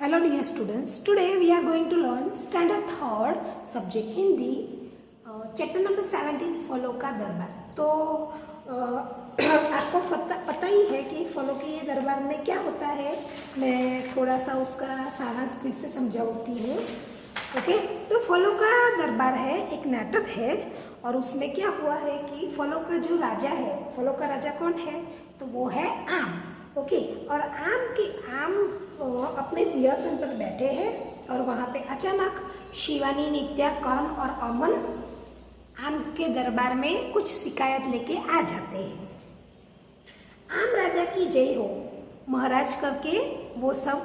Hello dear students, today we are going to learn standard third subject Hindi, chapter number 17 फलों का दरबार। तो आपको पता ही है कि फलों के दरबार में क्या होता है। मैं थोड़ा सा उसका सारांश फिर से समझाती हूँ। ओके, तो फलों का दरबार है, एक नाटक है और उसमें क्या हुआ है कि फलों का जो राजा है, फलों का राजा कौन है, तो वो है आम। ओके, और आम अपने सिंहासन पर बैठे हैं और वहाँ पे अचानक शिवानी, नित्या, करण और अमन आम के दरबार में कुछ शिकायत लेके आ जाते हैं। आम राजा की जय हो महाराज करके वो सब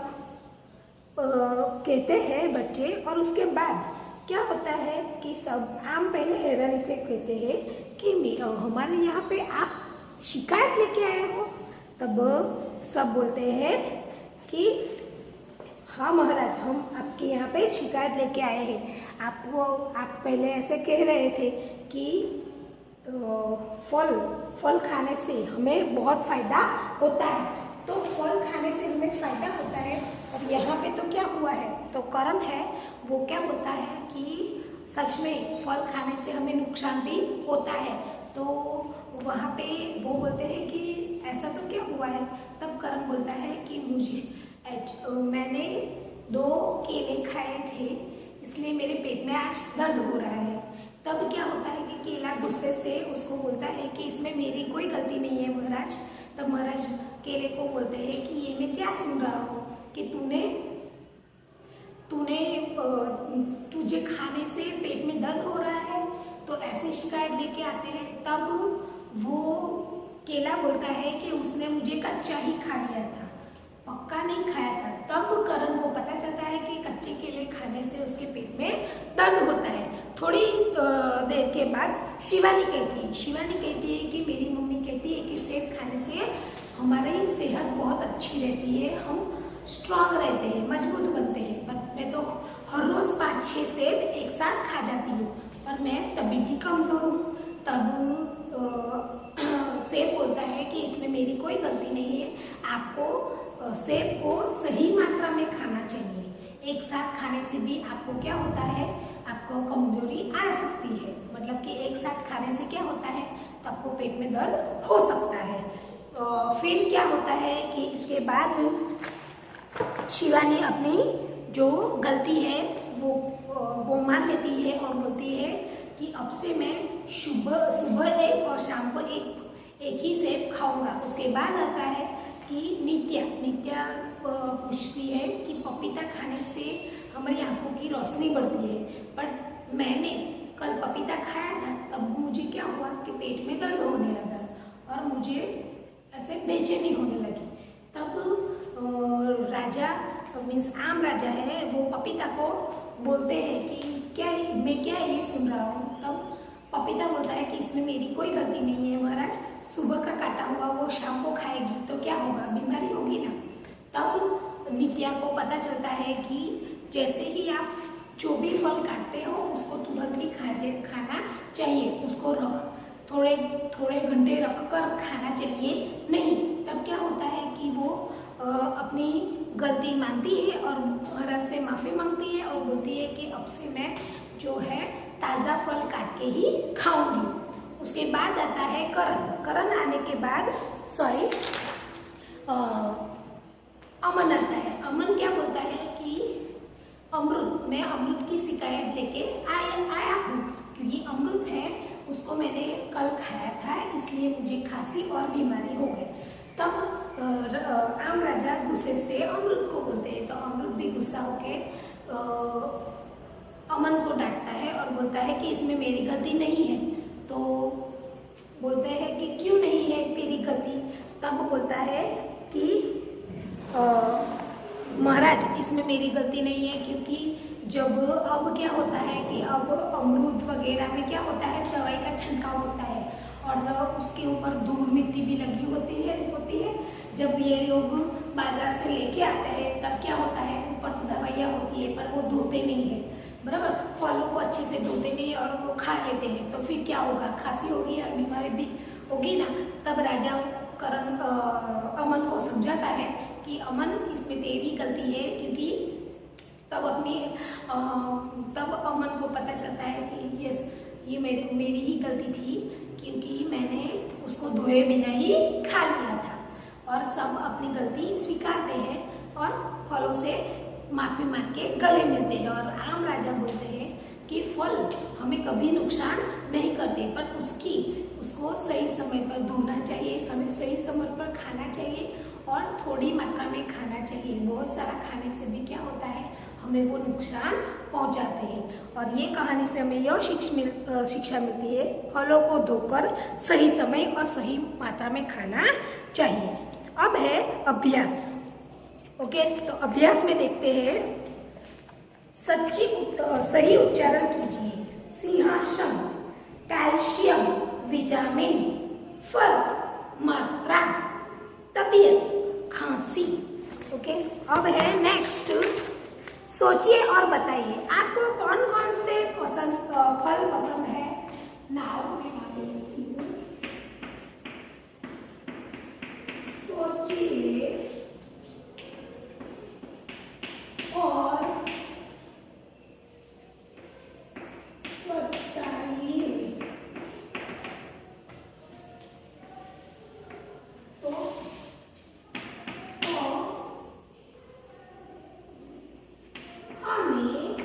कहते हैं बच्चे। और उसके बाद क्या होता है कि सब आम पहले हैरानी से कहते हैं कि हमारे यहाँ पे आप शिकायत लेके आए हो। तब सब बोलते हैं कि हाँ महाराज, हम आपके यहाँ पे शिकायत लेके आए हैं। आप पहले ऐसे कह रहे थे कि फल खाने से हमें बहुत फ़ायदा होता है, तो फल खाने से हमें फ़ायदा होता है। और यहाँ पे तो क्या हुआ है, तो करण है वो क्या बोलता है कि सच में फल खाने से हमें नुकसान भी होता है। तो वहाँ पे वो बोलते हैं कि ऐसा तो क्या हुआ है। तब करण बोलता है कि मैंने 2 केले खाए थे, इसलिए मेरे पेट में आज दर्द हो रहा है। तब क्या होता है कि केला गुस्से से उसको बोलता है कि इसमें मेरी कोई गलती नहीं है महाराज। तब महाराज केले को बोलते हैं कि ये मैं क्या सुन रहा हूँ कि तुझे खाने से पेट में दर्द हो रहा है, तो ऐसे शिकायत लेके आते हैं। तब वो केला बोलता है कि उसने मुझे कच्चा ही खा लिया था, पक्का नहीं खाया था। तब करण को पता चलता है कि कच्चे केले खाने से उसके पेट में दर्द होता है। थोड़ी देर के बाद शिवानी कहती है कि मेरी मम्मी कहती है कि सेब खाने से हमारी सेहत बहुत अच्छी रहती है, हम स्ट्रांग रहते हैं, मजबूत बनते हैं। पर मैं तो हर रोज 5-6 सेब एक साथ खा जाती हूँ, पर मैं तभी भी कमजोर हूँ। तब सेब बोलता है कि इसमें मेरी कोई गलती नहीं है, आपको सेब को सही मात्रा में खाना चाहिए। एक साथ खाने से भी आपको क्या होता है, आपको कमजोरी आ सकती है। मतलब कि एक साथ खाने से क्या होता है, तो आपको पेट में दर्द हो सकता है। फिर क्या होता है कि इसके बाद शिवानी अपनी जो गलती है वो मान लेती है और बोलती है कि अब से मैं सुबह एक और शाम को एक ही सेब खाऊंगा। उसके बाद आता है कि नित्या पूछती है कि पपीता खाने से हमारी आंखों की रोशनी बढ़ती है, पर मैंने कल पपीता खाया था, तब मुझे क्या हुआ कि पेट में दर्द होने लगा और मुझे ऐसे बेचैनी होने लगी। तब राजा मीन्स आम राजा है वो पपीता को बोलते हैं कि मैं क्या ये सुन रहा हूँ। तब पपीता बोलता है कि इसमें मेरी कोई गलती नहीं है महाराज, सुबह का काटा हुआ वो शाम को खाएगी तो क्या होगा, बीमारी होगी ना। तब नित्या को पता चलता है कि जैसे ही आप जो भी फल काटते हो उसको तुरंत ही खाना चाहिए, उसको थोड़े घंटे रख कर खाना चाहिए नहीं। तब क्या होता है कि वो अपनी गलती मानती है और महाराज से माफ़ी मांगती है और बोलती है कि अब से मैं जो है ताज़ा फल काट के ही खाऊंगी। उसके बाद आता है करण आने के बाद अमन आता है। अमन क्या बोलता है कि मैं अमृत की शिकायत लेके आया हूँ, क्योंकि अमृत है उसको मैंने कल खाया था, इसलिए मुझे खांसी और बीमारी हो गई। तब आम राजा गुस्से से अमृत को बोलते हैं, तो अमृत भी गुस्सा होके अमन को डांटता है और बोलता है कि इसमें मेरी गलती नहीं है। तो बोलते हैं कि क्यों नहीं है तेरी गलती। तब बोलता है कि महाराज इसमें मेरी गलती नहीं है, क्योंकि अब क्या होता है कि अब अमरूद वगैरह में क्या होता है, दवाई का छंटकाव होता है और उसके ऊपर धूल मिट्टी भी लगी होती है। जब ये लोग बाजार से लेके आते हैं तब क्या होता है, ऊपर तो दवाइयाँ होती है पर वो धोते नहीं है, बराबर, फलों को अच्छे से धोते नहीं और वो खा लेते हैं, तो फिर क्या होगा, खांसी होगी और बीमारी भी होगी ना। तब राजा करण अमन को समझाता है कि अमन इसमें तेरी गलती है, क्योंकि तब अमन को पता चलता है कि ये मेरी ही गलती थी, क्योंकि मैंने उसको धोए बिना ही खा लिया था। और सब अपनी गलती स्वीकारते हैं और फलों से माफी मांग के गले मिलते हैं। और आम राजा बोलते हैं कि फल हमें कभी नुकसान नहीं करते, पर उसको सही समय पर धोना चाहिए, सही समय पर खाना चाहिए और थोड़ी मात्रा में खाना चाहिए। बहुत सारा खाने से भी क्या होता है, हमें वो नुकसान पहुंचाते हैं। और ये कहानी से हमें यह शिक्षा मिलती है, फलों को धोकर सही समय और सही मात्रा में खाना चाहिए। अब है अभ्यास। ओके, तो अभ्यास में देखते हैं, सही उच्चारण कीजिए। सिंहासन, कैल्शियम, विटामिन, फर्क, मात्रा, तबीयत, खांसी। ओके, अब है नेक्स्ट, सोचिए और बताइए आपको कौन कौन से फल पसंद है। नाउ मैं आगे लिखती हूँ, सोचिए और बताइए। तो हमें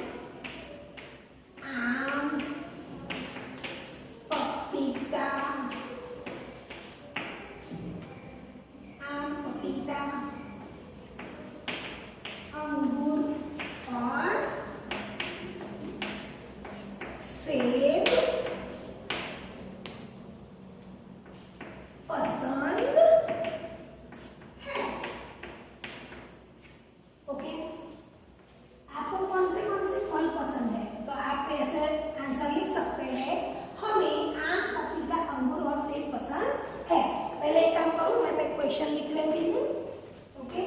आम, पपीता, अंगूर और सेब पसंद है। ओके, आपको कौन से फल पसंद है? तो आप ऐसे आंसर लिख सकते हैं, हमें आम, पपीता, अंगूर और सेब पसंद है। पहले एक काम करूं, मैं क्वेश्चन लिख लेती हूँ। ओके,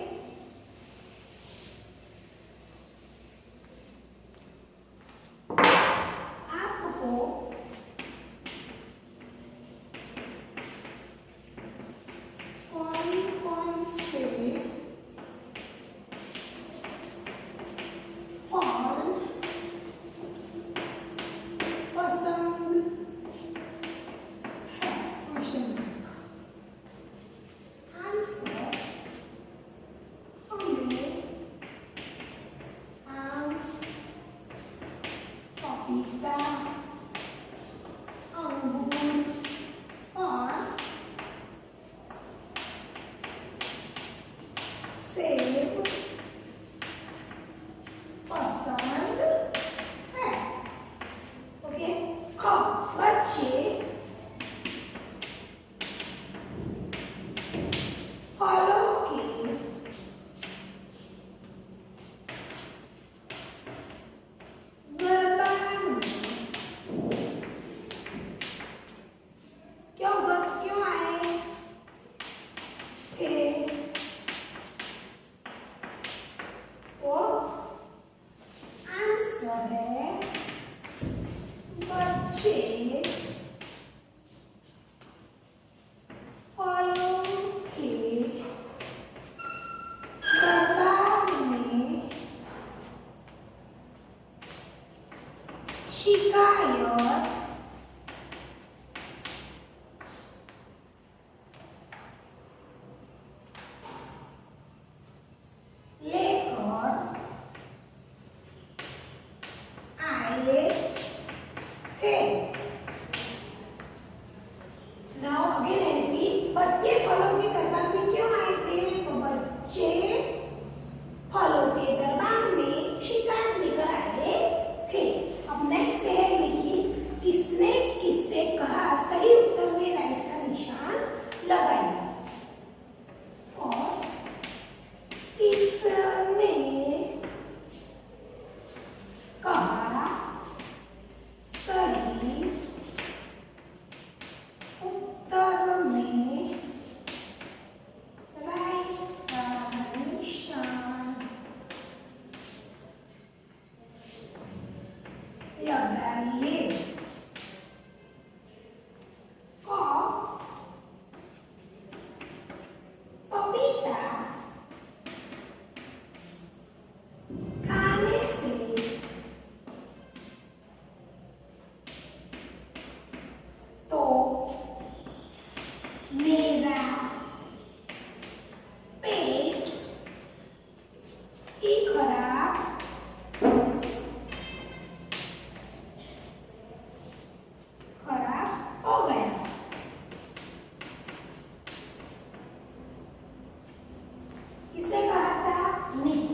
आपको कौन कौन से फल पसंद है? क्वेश्चन आंसर, हमें आम, पपीता, अंगूर और सेब पसंद है। ओके, बच्चे फलों के गर्भाधान क्यों आए थे?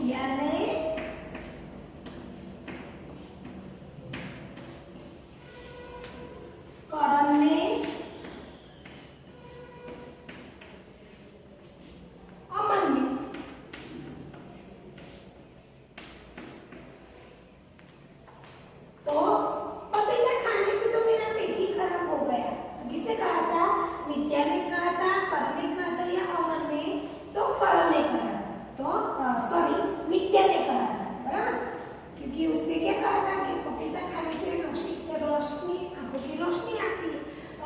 चिड़िया ने करण ने अमन ने तो पपीता खाने से तो मेरा पेट ही खराब हो गया। तो किसे कहा था? नित्या ने कहा था, करण ने कहा था या अमन ने? तो करण ने कहा था। तो सॉरी, नित्या ने कहा था, बराबर, क्योंकि उसने क्या कहा था कि पपीता खाने से रोशनी आंखों की रोशनी आती है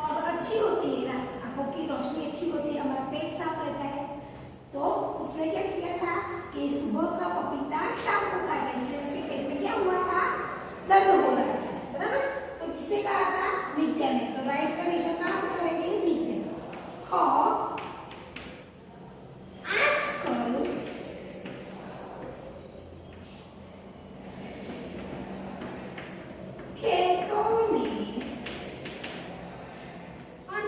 और अच्छी होती है, आंखों की रोशनी अच्छी होती है, हमारा पेट साफ रहता है। तो उसने क्या किया था कि सुबह का पपीता शाम को खाया था, इसलिए उसके पेट में क्या हुआ था? दर्द हो रहा था, बराबर। तो किसे कहा था? नित्या ने। तो राइट का निशान कहाँ पे करेंगे? नित्या। ख आजकल खेतों में अनेक तरह के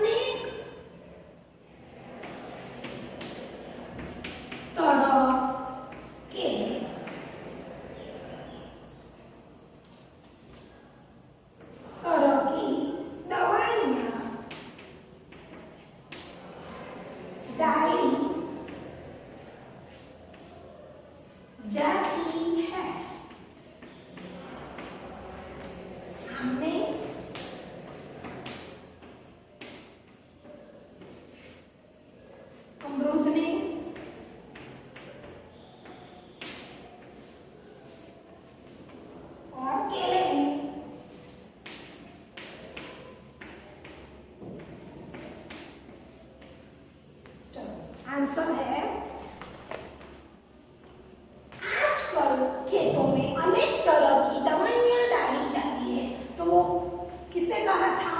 तरह की दवाइयाँ डाली जाती है। हमने अमरूद ने और केले ने आंसर है आजकल खेतों में अनेक तरह की दवाइयां डाली जाती है। तो वो किसने कहा था?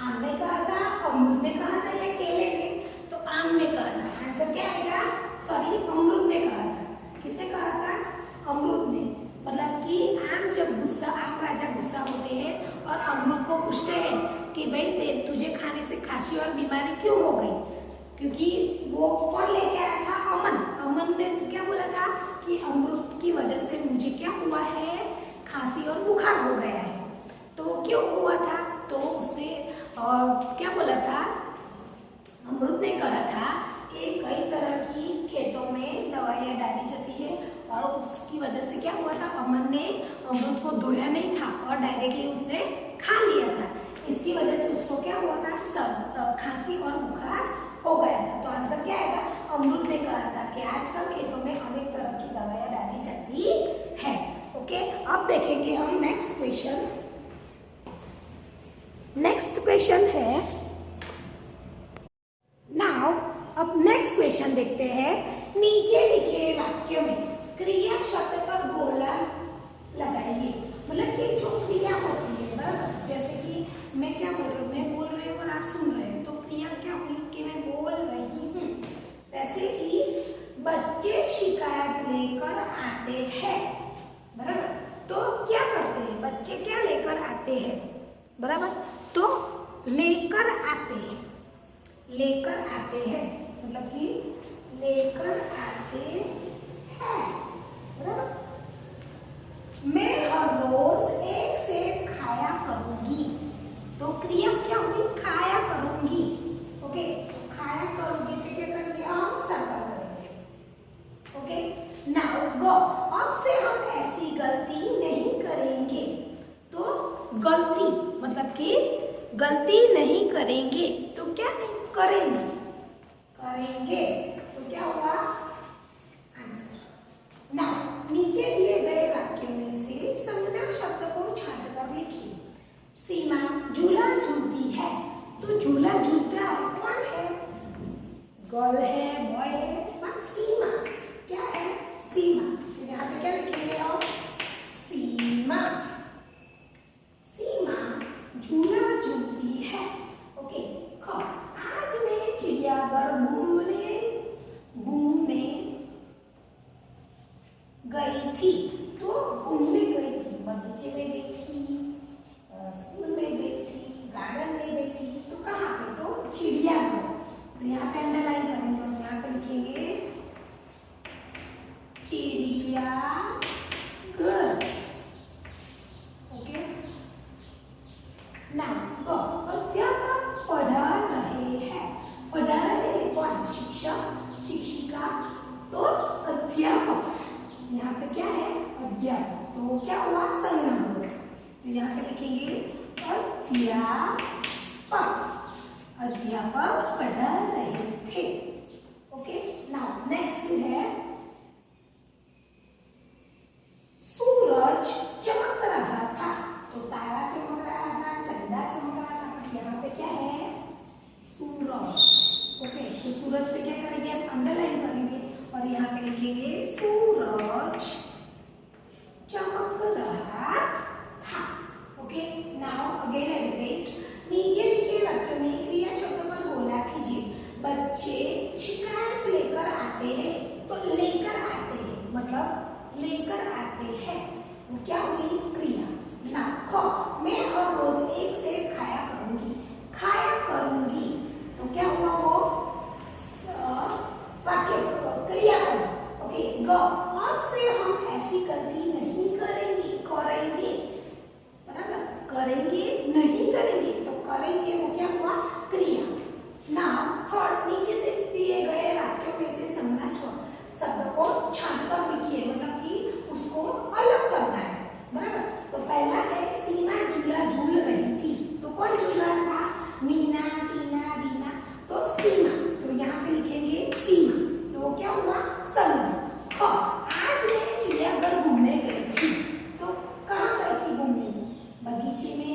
आम ने कहा था, अमरूद ने कहा था या केले ने? तो आम ने कहा था। आंसर क्या आएगा? सॉरी, अमरूद ने कहा था। किसने कहा था? अमरूद ने। मतलब कि आम जब गुस्सा, आम राजा गुस्सा होते हैं और अमरूद को पूछते हैं कि भाई तुझे खाने से खांसी और बीमारी क्यों हो गई? क्योंकि वो कौन लेके आया था? अमन। अमन ने क्या बोला था कि अमरूद की वजह से मुझे क्या हुआ है? खांसी और बुखार हो गया है। तो वो क्यों हुआ था? तो उसने क्या बोला था? अमरूद ने कहा था कि कई तरह की खेतों में दवाइयाँ डाली जाती है और उसकी वजह से क्या हुआ था? अमन ने अमरूद को धोया नहीं था और डायरेक्टली उसने खा लिया था। इसकी वजह से उसको क्या हुआ था? सब खांसी और बुखार हो गया था। तो आंसर क्या आएगा? अमरूद ने कहा था कि आजकल खेतों में अनेक तरह की दवाइयाँ डाली जाती है। ओके, अब देखेंगे हम नेक्स्ट क्वेश्चन। नेक्स्ट क्वेश्चन है नाउ। अब नेक्स्ट क्वेश्चन देखते हैं। नीचे लिखे वाक्यों में क्रिया शब्द पर गोला लगाइए। मतलब कि जो क्रिया होती है, बराबर, जैसे कि मैं क्या बोल रही हूँ, मैं बोल रही हूँ और आप सुन रहे हैं, तो क्रिया क्या हुई कि मैं बोल रही हूँ। वैसे कि बच्चे शिकायत लेकर आते हैं, बराबर। तो क्या करते हैं बच्चे? क्या लेकर आते हैं, बराबर। तो लेकर आते हैं, लेकर आते हैं, मतलब कि लेकर आते हैं, बराबर। मैं हर रोज एक सेब खाया करूंगी। तो क्रिया क्या होगी? खाया करूंगी। ओके, खाया करूंगी तो क्या करेंगे? हम सर्कल करेंगे। Okay, now go. अब से हम ऐसी गलती नहीं करेंगे। तो गलती मतलब कि गलती नहीं करेंगे। तो क्या नहीं करेंगे? करेंगे। तो क्या हुआ? आंसर। नाउ नीचे दिए गए वाक्यों में से संज्ञा शब्द को छांटकर लिखिए। सीमा झूला झूलती है। तो झूला झूलता कौन है? गर्ल है, बॉय है, बट सीमा क्या है? सीमा। तो यहाँ पे क्या लिखेंगे आप? सीमा। सीमा झूला झूलती है। ओके, ख आज मैं चिड़ियाघर घूमने गई थी। तो घूमने गई थी, बगीचे में गई थी, स्कूल में गई थी, गार्डन में गई थी। तो कहाँ पे? तो चिड़ियाघर। तो यहाँ पे अंडरलाइन करेंगे और यहाँ पे लिखेंगे चिड़िया अध्यागर। ओके, नाउ गो, अध्यापक पढ़ा रहे हैं। पढ़ा रहे हैं कौन? शिक्षक, शिक्षिका, तो अध्यापक। यहाँ पे क्या है? अध्यापक। तो क्या हुआ? संज्ञा हुआ। तो यहाँ पे लिखेंगे अध्यापक। अध्यापक पढ़ा रहे थे। ओके, नाउ नेक्स्ट है सूरज चमक रहा था। तो तारा चमक रहा था, चंदा चमक रहा था। यहाँ पे क्या है? सूरज। ओके, तो सूरज पे क्या करेंगे? हम अंडरलाइन करेंगे और यहाँ पे लिखेंगे सूरज चमक रहा था। Okay, now again I repeat, नीचे लिखे वाक्य में क्रिया शब्द पर बोला कीजिए। बच्चे शिकायत लेकर आते हैं। तो लेकर आते हैं मतलब लेकर आते हैं, वो क्या हुई? क्रिया। ना खो, मैं हर रोज एक सेब खाया करूंगी। खाया करूंगी तो क्या हुआ? वो वाक्य क्रियापद। ओके, ग, अब से हम ऐसी गलती नहीं करेंगे। करेंगे बराबर, करेंगे नहीं करेंगे, तो करेंगे वो क्या हुआ? क्रिया। नाउ थर्ड, नीचे दिए गए वाक्यों में से संज्ञा शब्द को छांटकर लिखिए, मतलब कि उसको अलग करना है। बराबर, तो पहला है सीमा झूला झूल रही थी। तो कौन झूल रहा था? मीना, टीना, रीना। तो सीमा, तो यहाँ पे लिखेंगे सीमा। तो वो क्या हुआ? संज्ञा। ख, आज मैं चिड़ियाघर घूमने गई थी। तो कहाँ गई थी घूमने? बगीचे में,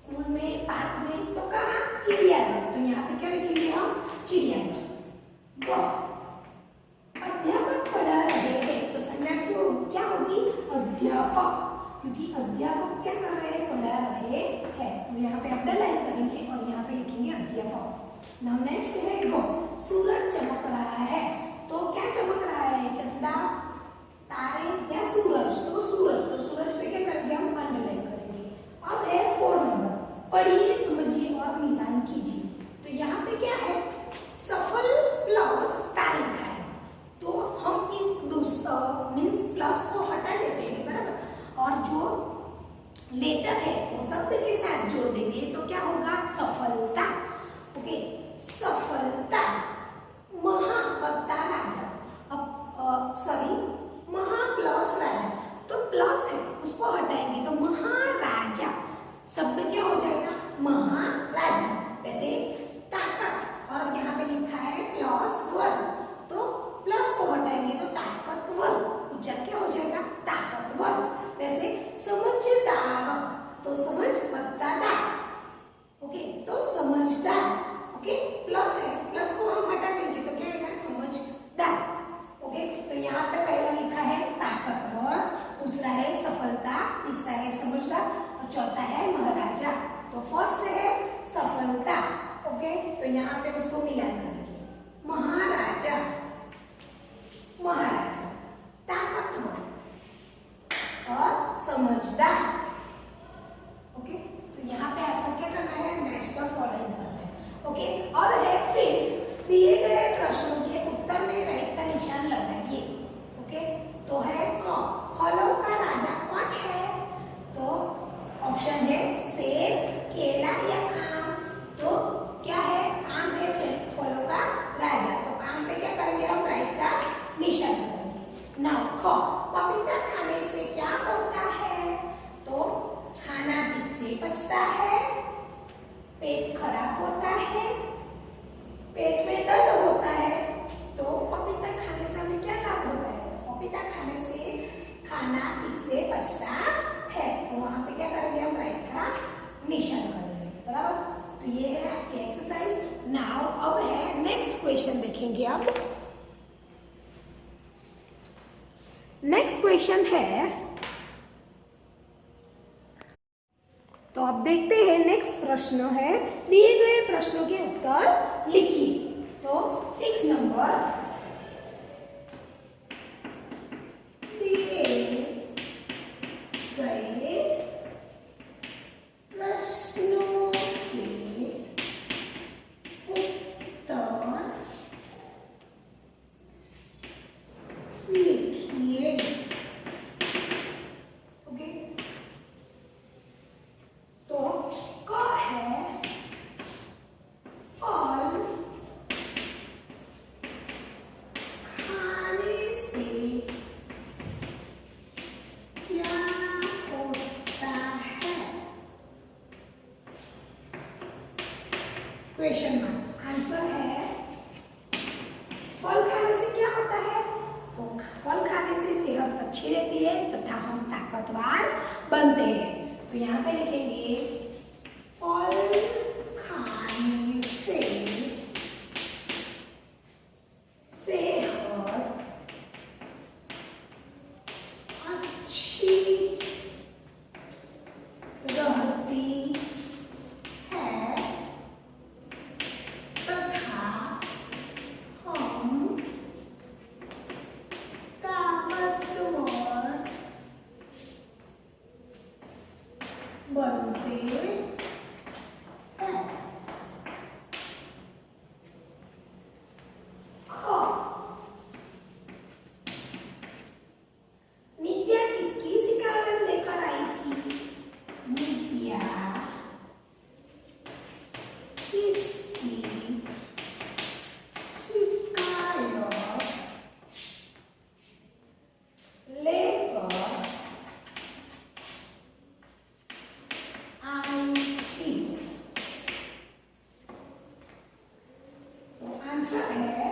स्कूल में, पार्क में। तो कहाँ? चिड़ियाघर। तो यहाँ पे क्या लिखेंगे हम? चिड़ियाघर। ग, अध्यापक पढ़ा रहे हैं। तो संज्ञा क्यों क्या होगी? अध्यापक, क्योंकि अध्यापक क्या कर रहे हैं? पढ़ा रहे हैं। तो यहाँ पे अंडरलाइन करेंगे और यहाँ पे लिखेंगे अध्यापक। नाउ नेक्स्ट है गो, सूरज चमक रहा है। तो क्या चमक रहा है? चंदा, तारे या सूरज? तो सूरज। तो सूरज पे क्या करेंगे? हम अंडरलाइन करेंगे। अब है 4 नंबर, पढ़िए, समझिए और मिलान कीजिए। तो यहाँ पे क्या है? सफल प्लस ता लिखा है। तो हम एक मीन्स प्लस को हटा देते हैं, बराबर, और जो लेटर है वो शब्द के साथ जोड़ देंगे। तो क्या होगा? सफलता। ओके, सफलता। महावक्ता राजा, अब सॉरी, महा प्लस राजा। तो प्लस है उसको हटाएंगे तो महाराजा। शब्द क्या हो जाएगा? महाराजा। वैसे ताकत, और यहाँ पे लिखा है +1, तो प्लस को हटाएंगे तो ताकतवर। उच्चार क्या हो जाएगा? ताकतवर। वैसे समझदार, तो समझदार। ओके, तो समझदार। ओके, प्लस है, प्लस को हम हटा देंगे तो क्या आएगा? समझदार। ओके, तो यहाँ पे पहला लिखा है ताकतवर, दूसरा है सफलता, तीसरा है समझदार और चौथा है महाराजा। तो फर्स्ट है सफलता। ओके, तो यहाँ पे उसको मिलान करेंगे। महाराजा, महाराजा, ताकतवर और समझदार। ओके, तो यहाँ पे ऐसा क्या करना है? नेक्स्ट और फॉलोइंग करना है। ओके, और है फिफ्थ, दिए गए प्रश्नों के उत्तर में राइट का निशान लगाइए। ओके, तो है क, फलों का राजा कौन है? तो ऑप्शन है सेब, केला या आम। तो क्या है? आम है फलों का राजा। तो आम पे क्या करेंगे? हम राइट का निशान करेंगे। नाउ ख, पपीता खाने से क्या होता है? तो खाना ठीक से पचता है, पेट खराब होता है, पेट में दर्द होता है। तो पपीता खाने से हमें क्या लाभ होता है? तो पपीता खाने से खाना ठीक से पचता है। तो वहां पे क्या करेंगे? हम राइट का निशान करेंगे। बराबर, तो ये है आपकी एक्सरसाइज। नाउ अब है नेक्स्ट क्वेश्चन, देखेंगे आप। नेक्स्ट क्वेश्चन है, तो आप देखते हैं नेक्स्ट प्रश्न है, दिए गए प्रश्नों के उत्तर लिखिए। तो 6 नंबर, दिए गए प्रश्नों के उत्तर लिखिए। हम ताकतवर बनते हैं। तो यहाँ पे लिखेंगे फल खाने से सेहत अच्छी रहती है तथा हम ताकतवर बनते हैं। ख नित्या किसकी शिकायत लेकर आई थी? नित्या किसकी शिकायत लेकर आई थी? तो आंसर है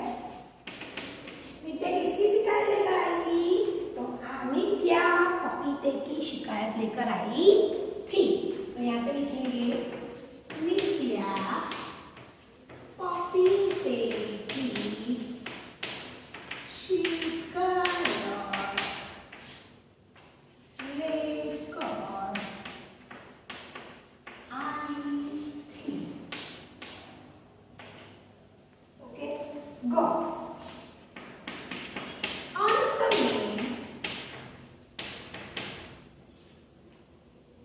नित्या किसकी शिकायत लेकर आई थी? तो नित्या पपीते की शिकायत लेकर आई थी। तो यहाँ पे लिखेंगे नित्या पपीते की शिकायत लेकर आई थी। ओके, गो। अंत में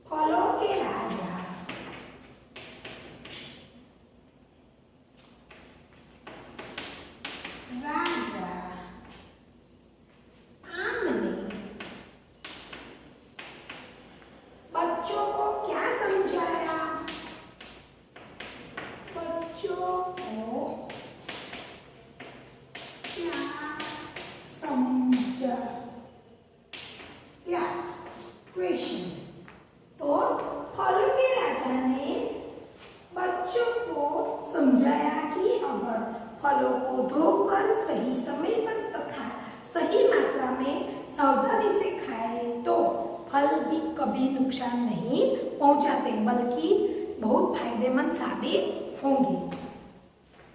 फलों के राजा आम ने बच्चों को क्या समझाया? बच्चों को क्या समझाया? क्वेश्चन। तो फलों के राजा ने बच्चों को समझाया कि अगर फलों को धोकर सही समय पर तथा सही मात्रा में सावधानी से खाए तो फल भी कभी नुकसान नहीं पहुंचाते बल्कि बहुत फायदेमंद साबित होंगे।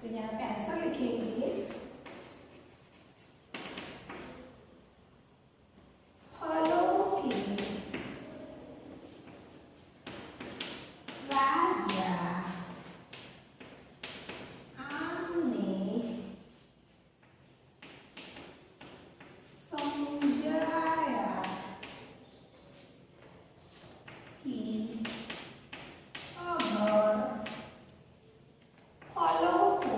तो यहाँ पे आंसर लिखेंगे फलों के राजा आम ने समझाया कि अगर फलों को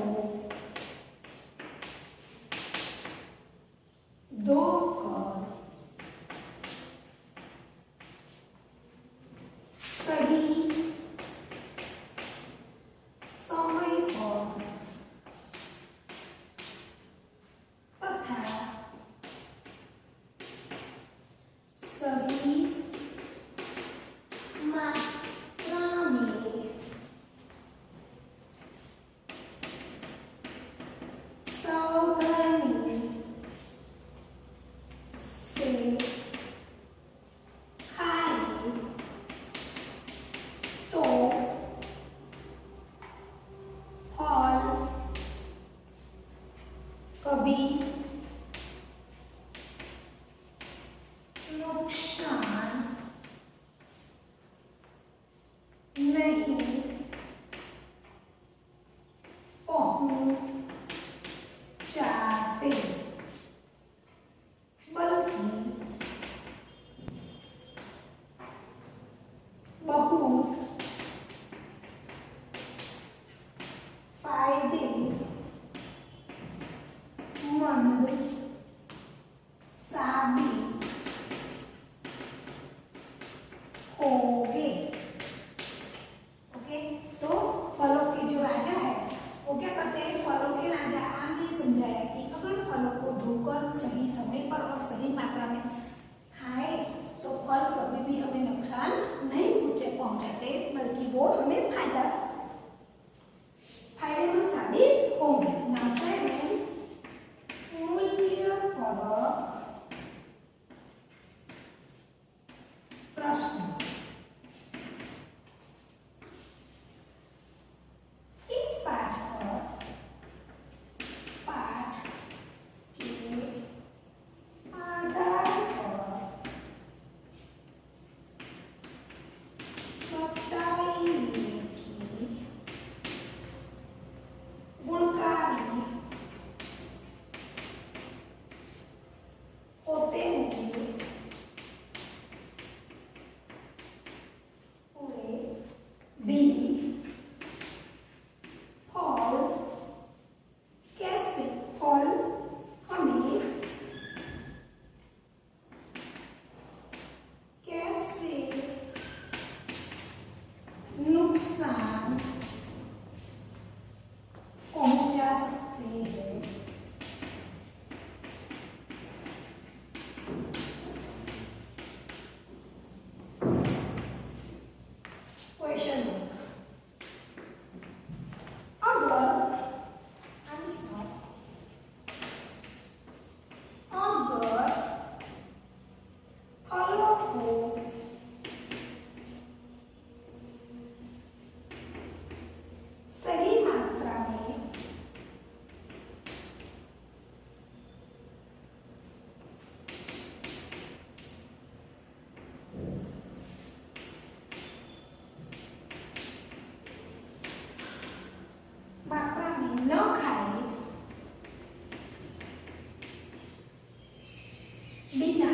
बिना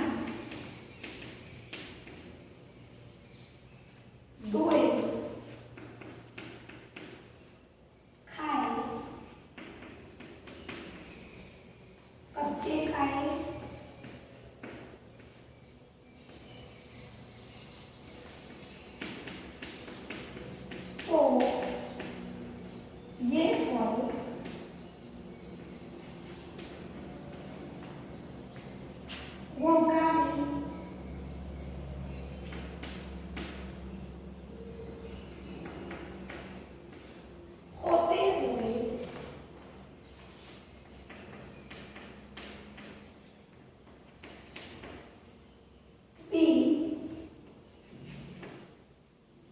धोए खाए, कच्चे खाए, तो ये फल गुणकारी होते हुए भी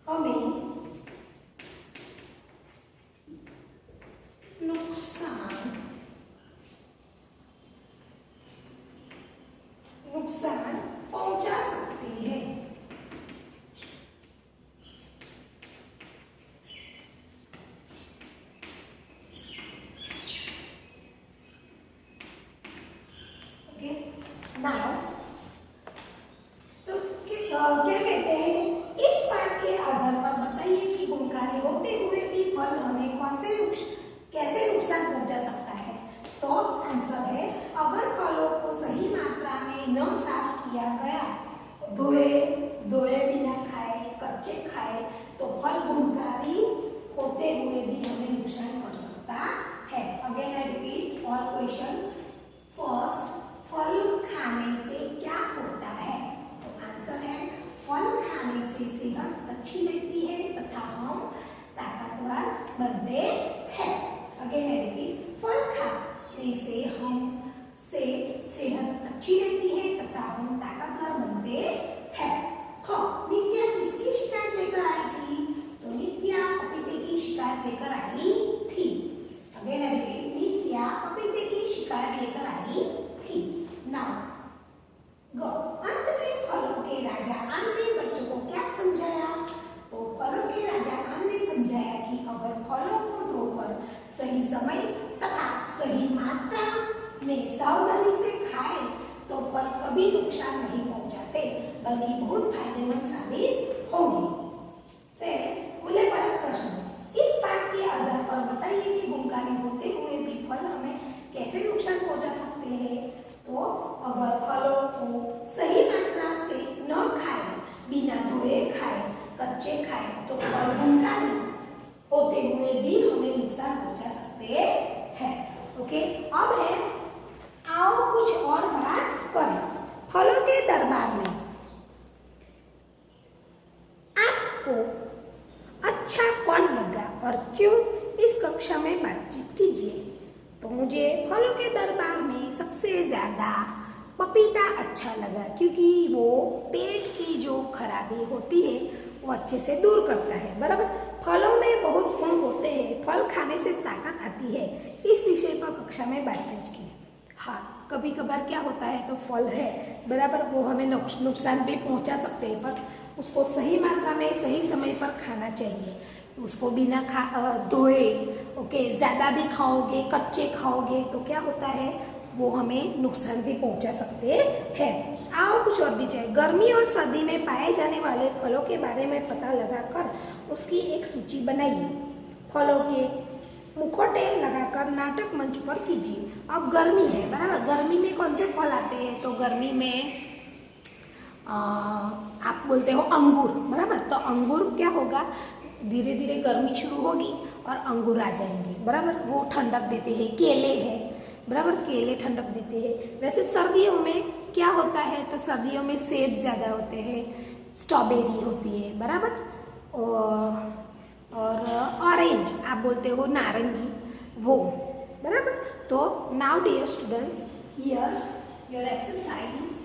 हमें नुकसान पहुंचा सकती है। ओके, नाउ तो क्या कहते हैं, इस पाठ के आधार पर बताइए कि गुणकारी होते हुए भी फल हमें कैसे नुकसान पहुंचा सकता है। तो आंसर है, अगर फलों को सही मात्रा में न साफ किया गया, धोए बिना खाए, कच्चे खाए, तो फल गुणकारी होते हुए भी हमें नुकसान कर सकता है। Again I repeat all question. First, फल खाने से क्या होता है? तो आंसर है, फल खाने से सेहत अच्छी रहती है तथा हम ताकतवर बनते हैं। अगेन आई रिपीट, फल खाने से सेहत अच्छी रहती है तथा हम ताकतवर बनते हैं। तो नित्या किसकी शिकायत लेकर आई थी? तो नित्या पपीते की शिकायत लेकर आई थी। अगेन आई रिपीट, नित्या पपीते की शिकायत लेकर आई थी। नाउ गो, अंत में फलों के राजा आम ने बच्चों को क्या समझाया? तो फलों के राजा आम ने समझाया कि अगर फलों को धोकर सही समय तथा सही मात्रा में सावधानी से खाए तो फल कभी नुकसान नहीं पहुंचाते बल्कि बहुत फायदेमंद साबित होंगे। से मूल्यपरक प्रश्न, इस पाठ के आधार पर बताइए कि गुणकारी होते हुए भी फल हमें कैसे नुकसान पहुंचा सकते हैं। तो अगर फलों को सही मात्रा से न खाए, बिना धोए खाए, कच्चे खाए, तो फल गुणकारी होते हुए भी हमें नुकसान पहुंचा सकते हैं। ओके, अब है आओ कुछ और बात करें। फलों के दरबार में आपको अच्छा कौन लगा और क्यों? इस कक्षा में बातचीत कीजिए। तो मुझे फलों के दरबार में सबसे ज्यादा पपीता अच्छा लगा क्योंकि वो पेट की जो खराबी होती है वो अच्छे से दूर करता है। बराबर, फलों में बहुत गुण होते हैं, फल खाने से ताकत आती है। इस विषय पर कक्षा में बातचीत की। हाँ, कभी कभार क्या होता है, तो फल है बराबर, वो हमें नुकसान भी पहुंचा सकते हैं, पर उसको सही मात्रा में सही समय पर खाना चाहिए। उसको बिना धोए, ओके, ज़्यादा भी खाओगे, कच्चे खाओगे तो क्या होता है, वो हमें नुकसान भी पहुंचा सकते हैं। आओ कुछ और भी चाहिए। गर्मी और सर्दी में पाए जाने वाले फलों के बारे में पता लगाकर उसकी एक सूची बनाइए। फलों के मुखौटे लगाकर नाटक मंच पर कीजिए। अब गर्मी है बराबर, गर्मी में कौन से फल आते हैं? तो गर्मी में आप बोलते हो अंगूर, बराबर। तो अंगूर क्या होगा, धीरे धीरे गर्मी शुरू होगी और अंगूर आ जाएंगे, बराबर, वो ठंडक देते हैं। केले है बराबर, केले ठंडक देते हैं। वैसे सर्दियों में क्या होता है, तो सर्दियों में सेब ज़्यादा होते हैं, स्ट्रॉबेरी होती है बराबर, और ऑरेंज आप बोलते हो नारंगी, वो बराबर। तो now dear students, here your exercise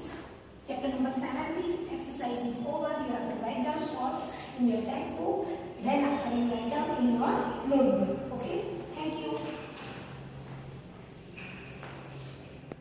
chapter number 17 exercise is over. You have to write down first in your textbook, then after you write down in your notebook. Okay, thank you.